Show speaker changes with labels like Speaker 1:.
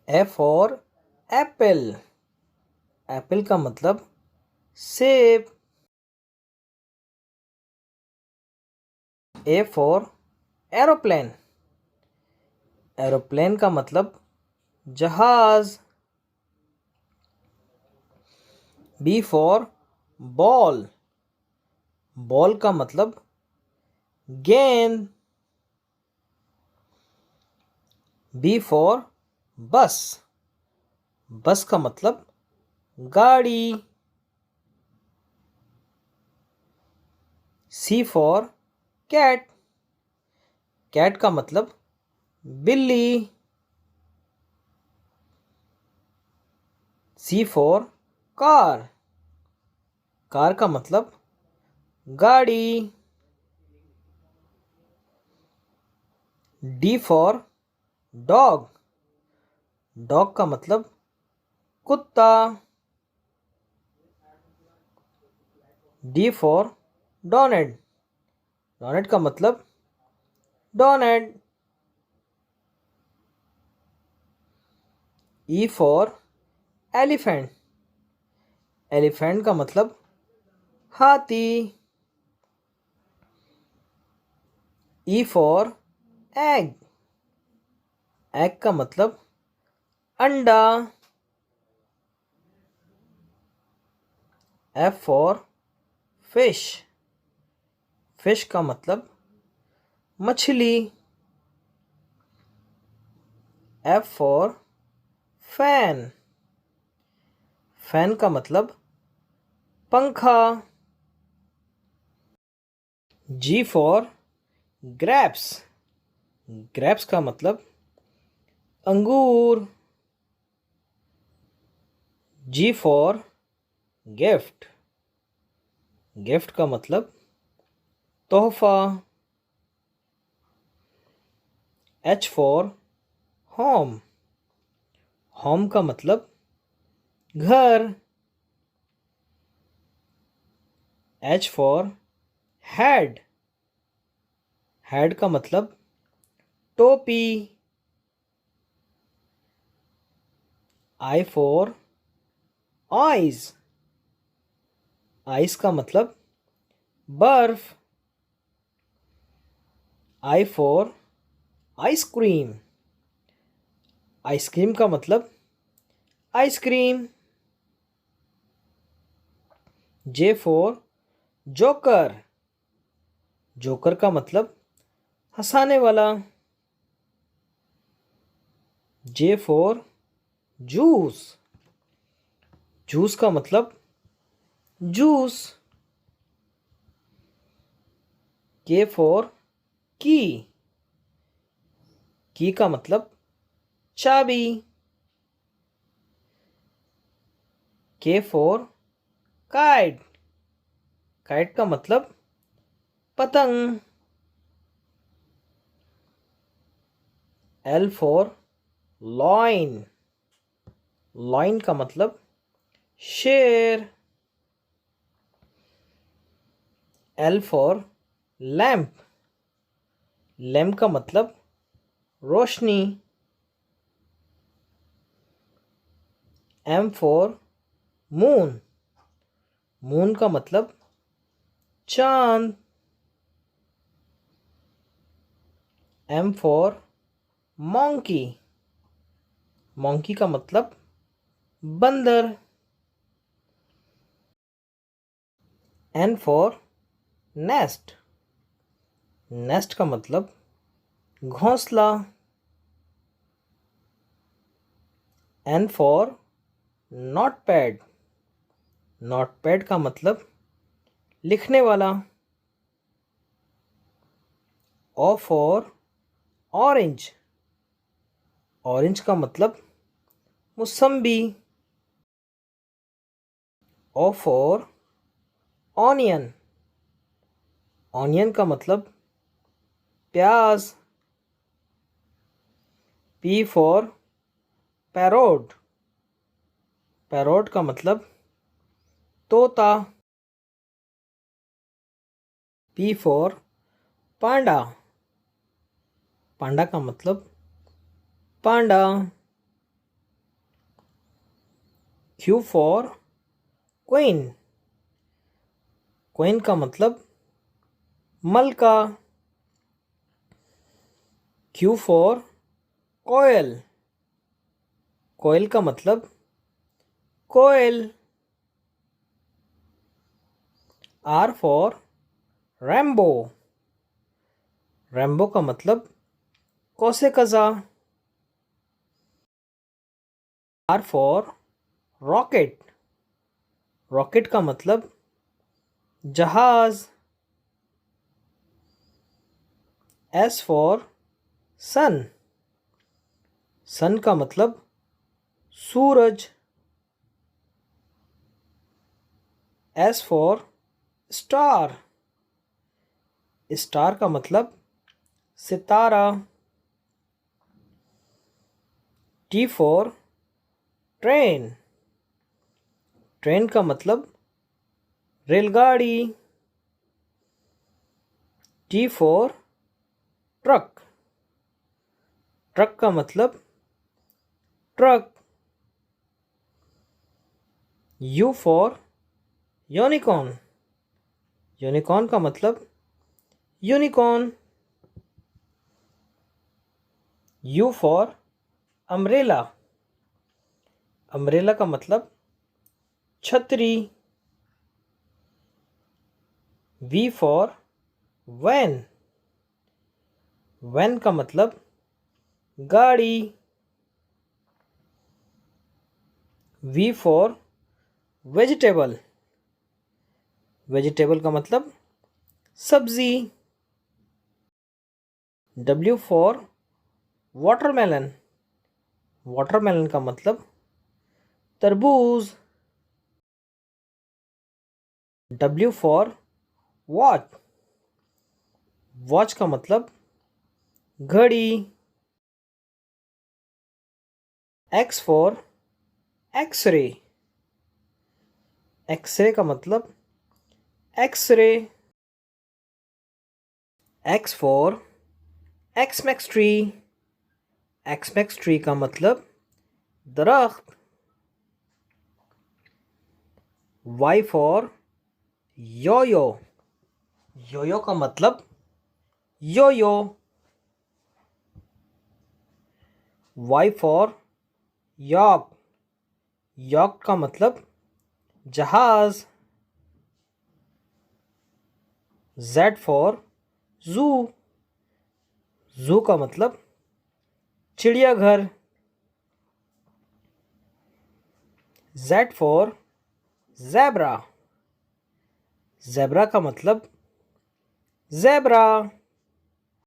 Speaker 1: A for Apple. Apple का मतलब सेब। A for aeroplane. एरोप्लेन का मतलब जहाज। B for ball. बॉल का मतलब गेंद। बी फॉर बस। बस का मतलब गाड़ी। सी फॉर कैट। कैट का मतलब बिल्ली। सी फॉर कार। कार का मतलब गाड़ी। D for dog. डॉग का मतलब कुत्ता। D for donate. डोनेट का मतलब donate. E for elephant. Elephant का मतलब हाथी। E for egg. एग का मतलब अंडा। F for fish. फिश का मतलब मछली। F for fan. फैन का मतलब पंखा। जी फॉर ग्रेप्स। ग्रेप्स का मतलब अंगूर। जी फॉर गिफ्ट। गिफ्ट का मतलब तोहफा। H for home. होम का मतलब घर। H for head. हेड का मतलब टोपी। I for eyes. आइस का मतलब बर्फ। I for ice cream. आइसक्रीम का मतलब ice cream. J for joker. Joker का मतलब हंसाने वाला। J for juice. जूस का मतलब जूस। के फॉर की। की का मतलब चाबी। के फॉर काइट। काइट का मतलब पतंग। L for lion. लॉइन का मतलब शेर। L for lamp. लैम्प का मतलब रोशनी। M for moon. मून का मतलब चांद। M for monkey. मॉन्की का मतलब बंदर। N for nest. नेस्ट का मतलब घोंसला। N for notepad. नोटपैड का मतलब लिखने वाला। O for orange. ऑरेंज का मतलब मुसम्बी। O for onion. ऑनियन का मतलब प्याज। P for parrot. पैरोट का मतलब तोता। पी फॉर पांडा। पांडा का मतलब पांडा। Q for queen. क्वीन का मतलब मलका. Q for कोयल. कोयल का मतलब कोयल. R for Rambo. रैम्बो का मतलब कौसे कज़ा. R for rocket. रॉकेट का मतलब जहाज. S for सन. सन का मतलब सूरज. S for star. स्टार का मतलब सितारा. T for train. ट्रेन का मतलब रेलगाड़ी. T for truck. ट्रक का मतलब truck. U for unicorn. Unicorn का मतलब unicorn. U for umbrella. Umbrella का मतलब छतरी. V for van. वैन का मतलब गाड़ी. V for vegetable. वेजिटेबल का मतलब सब्जी. W for watermelon. वाटरमेलन का मतलब तरबूज. W for watch. वॉच का मतलब घड़ी. X for x ray. एक्सरे का मतलब x ray. X for Xmas tree. Xmas tree का मतलब दरख्त. Y for yoyo. योयो का मतलब योयो. Y for यॉक. यॉक का मतलब जहाज. Z for जू. जू का मतलब चिड़ियाघर. Z for zebra. ज़ेब्रा का मतलब ज़ेब्रा.